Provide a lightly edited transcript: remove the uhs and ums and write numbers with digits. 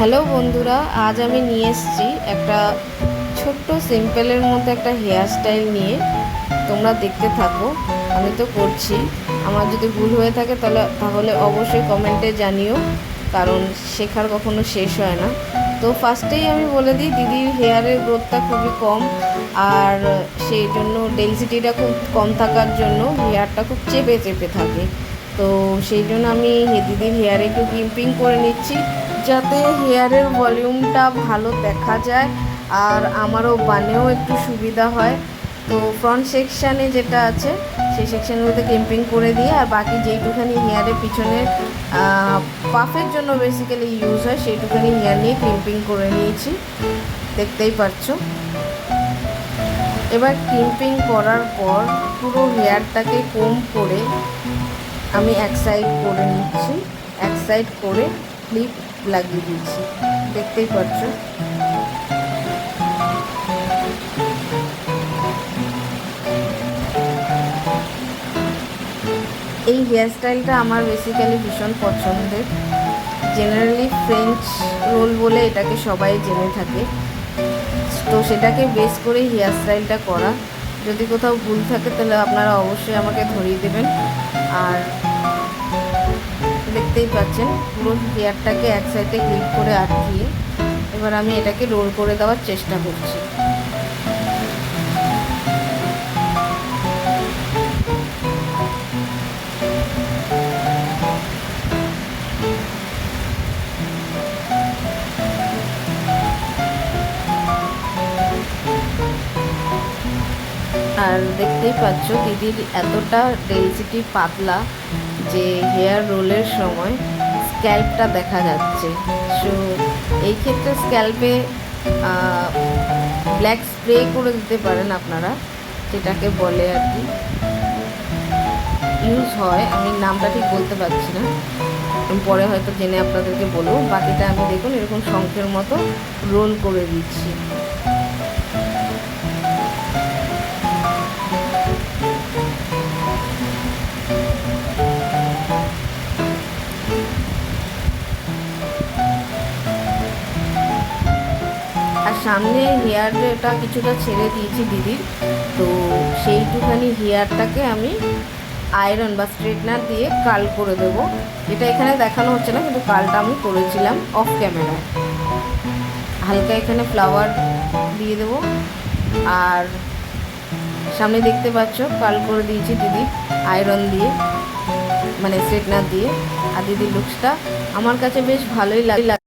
Hello বন্ধুরা, আজ আমি নিয়ে এসেছি একটা ছোট্ট সিম্পলের মধ্যে একটা হেয়ার স্টাইল নিয়ে। তোমরা দেখতে থাকো, আমি তো করছি। আমার যদি ভুল হয়ে থাকে তাহলে অবশ্যই কমেন্টে জানিও, কারণ শেখার কখনো শেষ হয় না। তো ফার্স্টেই আমি বলে দিই, দিদির হেয়ারের গ্রোথটা খুবই কম, আর সেই জন্য ডেনসিটিটা খুব কম থাকার জন্য হেয়ারটা খুব চেপে চেপে থাকে। তো সেই জন্য আমি দিদির হেয়ারে একটু ক্রিম্পিং করে নিচ্ছি, যাতে হেয়ারের ভলিউমটা ভালো দেখা যায় আর আমারও বানেও একটু সুবিধা হয়। তো ফ্রন্ট সেকশানে যেটা আছে সেই সেকশানগুলোতে ক্রিম্পিং করে দিয়ে, আর বাকি যেইটুখানি হেয়ারের পিছনে পাফের জন্য বেসিক্যালি ইউজ হয় সেইটুখানি হেয়ার নিয়ে ক্রিম্পিং করে নিয়েছি, দেখতেই পাচ্ছো। এবার ক্রিম্পিং করার পর পুরো হেয়ারটাকে কোম করে আমি এক সাইড করে নিচ্ছি, এক সাইড করে ক্লিপ লাগিয়ে দিচ্ছি, দেখতেই পাচ্ছ। এই হেয়ারস্টাইলটা আমার বেসিক্যালি ভীষণ পছন্দের। জেনারেলি ফ্রেঞ্চ রোল বলে এটাকে সবাই জেনে থাকে, তো সেটাকে বেস করে হেয়ারস্টাইলটা করা। যদি কোথাও ভুল থাকে তাহলে আপনারা অবশ্যই আমাকে ধরিয়ে দেবেন। আর দেখতেই পাচ্ছেন পুরো হেয়ারটাকে এক সাইডে ক্লিপ করে আটকিয়ে এবার আমি এটাকে রোল করে দেওয়ার চেষ্টা করছি। আর দেখতেই পাচ্ছ দিদির এতটা ডেনসিটি পাতলা যে হেয়ার রোলের সময় স্ক্যাল্পটা দেখা যাচ্ছে। সো এই ক্ষেত্রে স্ক্যাল্পে ব্ল্যাক স্প্রে করে দিতে পারেন আপনারা, যেটাকে বলে আর কি ইউজ হয়, আমি নামটা ঠিক বলতে পারছি না, আমি পরে হয়তো জেনে আপনাদেরকে বলবো। বাকিটা আমি দেখুন এরকম শঙ্খের মতো রোল করে দিচ্ছি। আর সামনে হেয়ারটা কিছুটা ছেড়ে দিয়েছি দিদির, তো সেইটুখানি হেয়ারটাকে আমি আয়রন বা স্ট্রেটনার দিয়ে কার্ল করে দেবো। এটা এখানে দেখানো হচ্ছে না, কিন্তু কার্লটা আমি করেছিলাম অফ ক্যামেরায়। হালকা এখানে ফ্লাওয়ার দিয়ে দেবো, আর সামনে দেখতে পাচ্ছ কার্ল করে দিয়েছি দিদি আয়রন দিয়ে, মানে স্ট্রেটনার দিয়ে। আর দিদির লুকসটা আমার কাছে বেশ ভালোই লাগে।